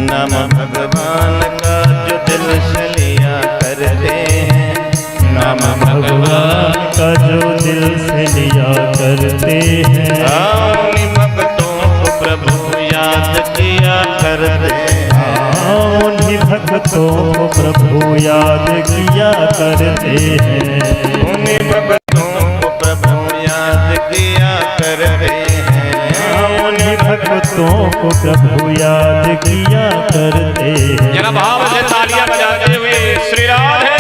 नाम भगवान का जो दिल से लिया करते हैं, नाम भगवान का जो दिल से लिया करते हैं। उन्हीं भक्तों को प्रभु याद किया करते हैं, उन्हीं भक्तों को प्रभु याद किया करते हैं। उन्हीं भक्तों को प्रभु याद किया करते हैं, उन्हीं भक्तों को प्रभु याद किया करते हैं। जरा भाव से तालियां बजाते हुए श्री राधे।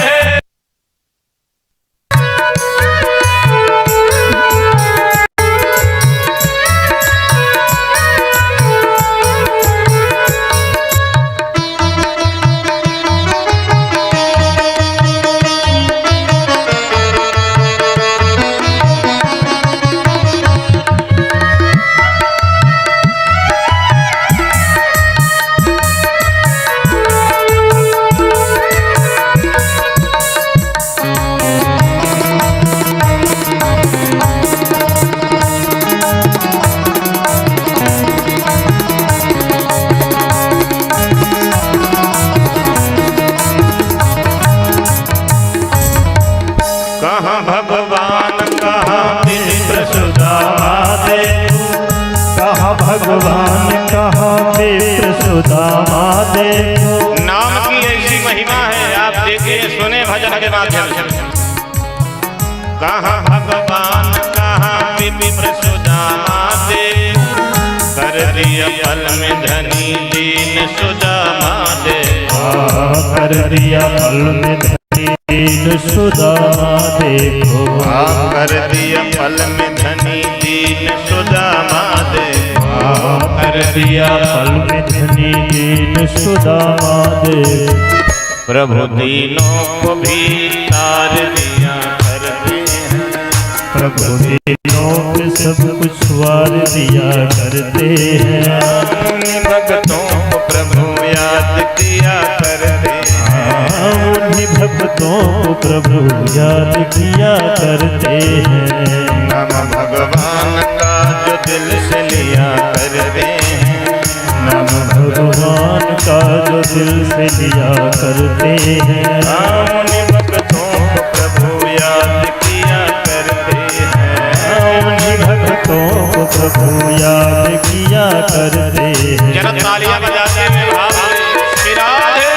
कहाँ भगवान कहाँ विप्र सुदामा देखो, कहाँ भगवान कहाँ विप्र सुदामा देखो। नाम की ऐसी महिमा है, आप देखिए सुने भजन के माध्यम से। कहाँ भगवान कहाँ विप्र सुदामा देखो, कर दिया फल में धनी दीन सुदामा देखो, कर दिया फल में दीन सुदामा देखो। कर दिया फल में धनी दीन सुदामा देखो, कर दिया फल में धनी दीन सुदामा देखो। प्रभु दीनों को भी तार दिया करते हैं, प्रभु दीनों पे सब कुछ वार दिया करते हैं। उन्हीं भक्तों को प्रभु याद किया करते हैं, उन्हीं भक्तों को प्रभु याद किया करते हैं। नाम भगवान का जो दिल से लिया करते हैं, नाम भगवान का जो दिल से लिया करते हैं। उन्हीं भक्तों को प्रभु याद किया करते हैं, उन्हीं भक्तों को प्रभु याद किया करते हैं। जरा तालियां बजाते हुए भाव से श्री राधे।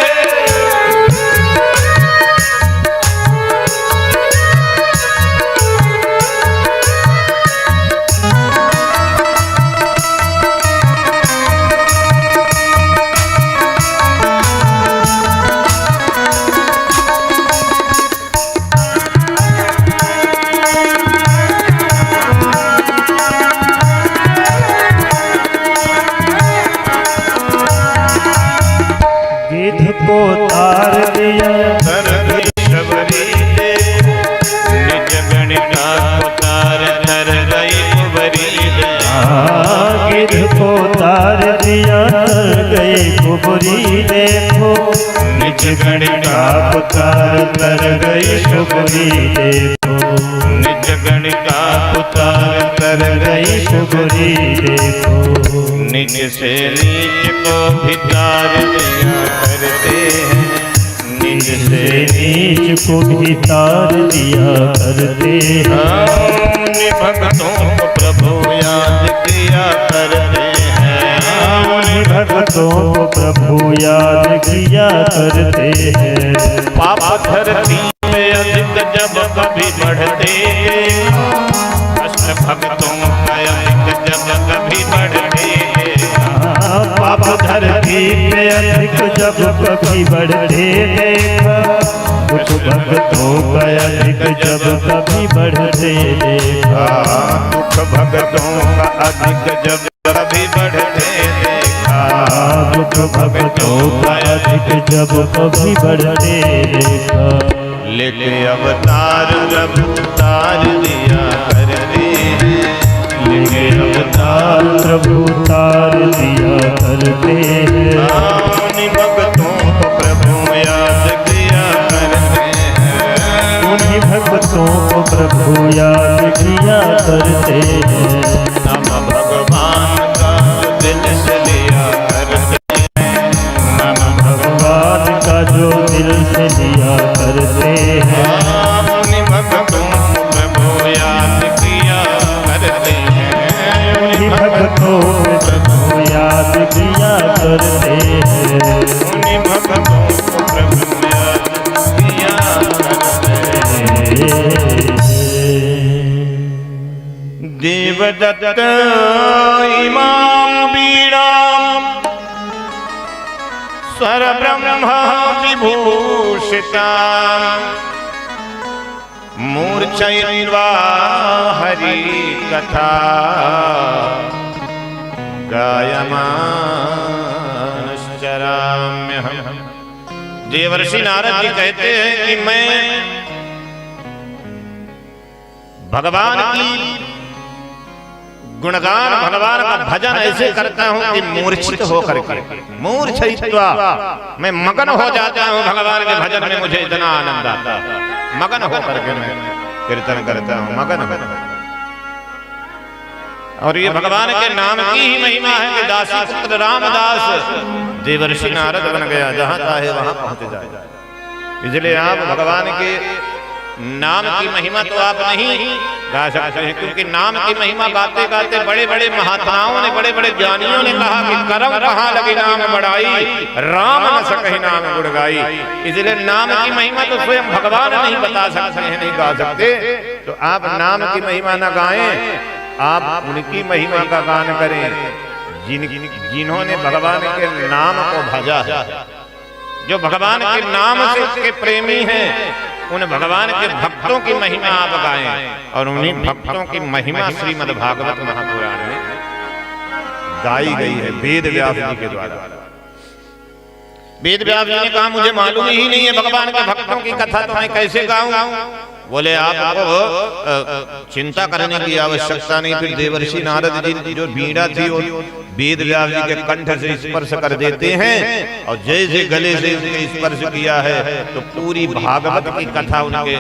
गिद्ध को तार दिया कर शबरी दे, निज गणिका को तार धर गई कुबरी दे, गिद्ध को तार दिया तर गई कुबरी देखो। निज गणिका को तार तर गई कुबरी देखो। निज गणिका को तार तर गई कुबरी देखो। निज से नीच को भी तार दिया करते हैं, निज से नीच को भी तार दिया करते हैं। उन्हीं भक्तों को प्रभु याद किया करते हैं, उन्हीं भक्तों को प्रभु याद किया करते हैं। पाप धरती में अधिक जब कभी बढ़ते, कष्ट भक्तों का अधिक जब कभी बढ़ते, पाप धरती पे अधिक जब कभी बढ़ते देखा। दुख भक्तों का अधिक जब कभी बढ़ते देखा। दुख भक्तों का अधिक जब कभी बढ़ते देखा, दुख भक्तों का अधिक जब कभी बढ़ते देखा। लेके अवतार प्रभु तार दिया करते हैं, लेके अवतार प्रभु तार दिया करते हैं। उन्हीं भक्तों को प्रभु याद किया करते हैं, उन्हीं भक्तों को प्रभु याद किया करते हैं। नाम भगवान का दिल से लिया करते हैं, करते हैं। उन्हीं भक्तों को प्रभु ने याद किया करते हैं। देवदत्त इमाम बीड़ा स्वर ब्रह्म विभूषिता मूर्छयित्वा हरि कथा गायमानश्चराम्यहम्। देवर्षि नारद जी कहते हैं कि मैं भगवान की गुणगान, भगवान का भजन ऐसे करता हूं कि मूर्छित होकर के, मूर्छयित्वा मैं मगन हो जाता हूं भगवान के भजन में। मुझे इतना आनंद आता है, मगन होकर के मैं कीर्तन करता हूं, मगन हो। और ये भगवान के नाम की ही महिमा है कि दासी पुत्र रामदास देवर्षि नारद बन गया, जहां चाहे वहां पहुंच जाए। इसलिए आप भगवान के नाम की महिमा तो आप नहीं गा सकते हैं, क्योंकि नाम की महिमा गाते गाते बड़े बड़े महात्माओं ने, बड़े बड़े ज्ञानियों ने कहा कि करम कहाँ लगी नाम बढ़ाई, राम न सकहि नाम गुण गाई। इसलिए नाम की महिमा तो स्वयं भगवान नहीं बता सकते हैं, नहीं गा सकते। तो आप नाम की महिमा न गाएं, आप उनकी महिमा का गान करें जिन्होंने भगवान के नाम को भजा है, जो भगवान के नाम से के प्रेमी हैं। उन भगवान के भक्तों की महिमा आप गाएं, और उन्हीं भक्तों की महिमा श्रीमद् भागवत महापुराण में गाई गई है वेद व्यास जी के द्वारा। वेद व्यास जी ने कहा मुझे मालूम ही नहीं है भगवान के भक्तों की कथा, तो मैं कैसे गाऊं? बोले आपको चिंता करने की आवश्यकता नहीं। फिर देवर्षि नारद जी जो बीड़ा थी वो वेद व्यास जी के कंठ से स्पर्श कर देते हैं, और जैसे गले से उसके स्पर्श किया है तो पूरी भागवत की कथा उनके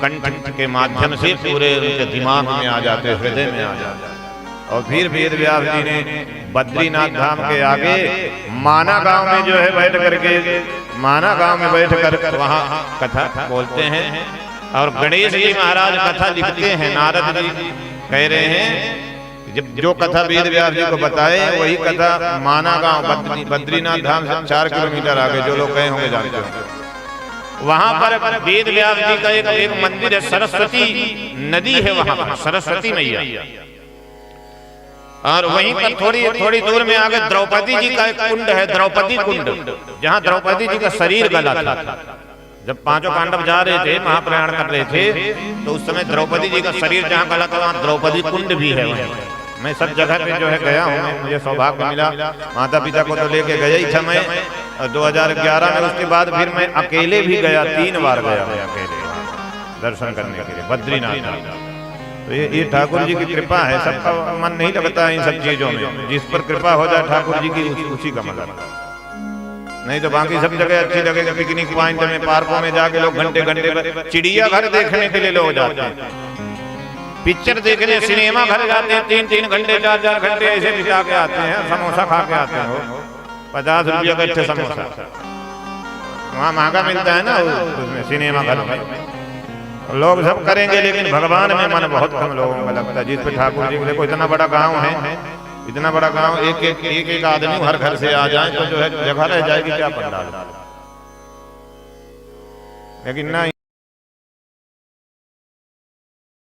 कंठ के माध्यम से पूरे उनके दिमाग में आ जाते, हृदय में आ जाते। और फिर वेद व्यास जी ने बद्रीनाथ धाम के आगे माना गांव में जो है बैठ करके, माना गांव में बैठ कर वहाँ कथा बोलते हैं। और गणेश जी महाराज कथा लिखते हैं, नारद जी कह रहे हैं जब जो कथा वेद व्यास जी को बताए वही कथा माना गांव बद्रीनाथ धाम से 4 किलोमीटर आगे, जो लोग गए होंगे जानते हैं, वहां पर वेद व्यास जी का एक मंदिर है, सरस्वती नदी है वहां पर, सरस्वती मैया। और वहीं पर थोड़ी दूर में आगे द्रौपदी जी का एक कुंड है, द्रौपदी कुंड, जहां द्रौपदी जी का शरीर गला था। जब 5 पांडव जा रहे थे, महाप्रयाण कर रहे थे, तो उस समय द्रौपदी जी का शरीर जहाँ गला था वहाँ द्रौपदी कुंड भी है। मैं सब जगह पे जो है गया हूँ, मुझे सौभाग्य मिला। माता पिता को तो लेके गया ही था मैं 2011 में। उसके बाद फिर मैं अकेले भी गया, 3 बार गया मैं अकेले दर्शन करने के लिए बद्रीनाथ। तो ये ठाकुर जी की कृपा है। सबका मन नहीं लगता है इन सब चीजों में, जिस पर कृपा हो जाए ठाकुर जी की उसी का मन लगता है। नहीं तो बाकी सब जगह अच्छी लगेगी, पिकनिक पॉइंट में, पार्कों में जाके लोग घंटे घंटे, चिड़ियाघर देखने के लिए लोग जाते हैं, पिक्चर देखने सिनेमा घर जाते हैं, 3-3 घंटे 4-4 घंटे ऐसे बिता के आते हैं, समोसा खा के आते हैं। 50 रुपये का एक समोसा वहाँ महंगा मिलता है ना उसमें सिनेमा घर में। लोग सब करेंगे, लेकिन भगवान में मन बहुत कम लोगों का लगता है। जिस पे ठाकुर जी को देखो, इतना बड़ा गाँव है, इतना बड़ा गांव, एक आदमी हर घर से आ जाए तो जो है जगह रह जाएगी क्या पंडाल। लेकिन ना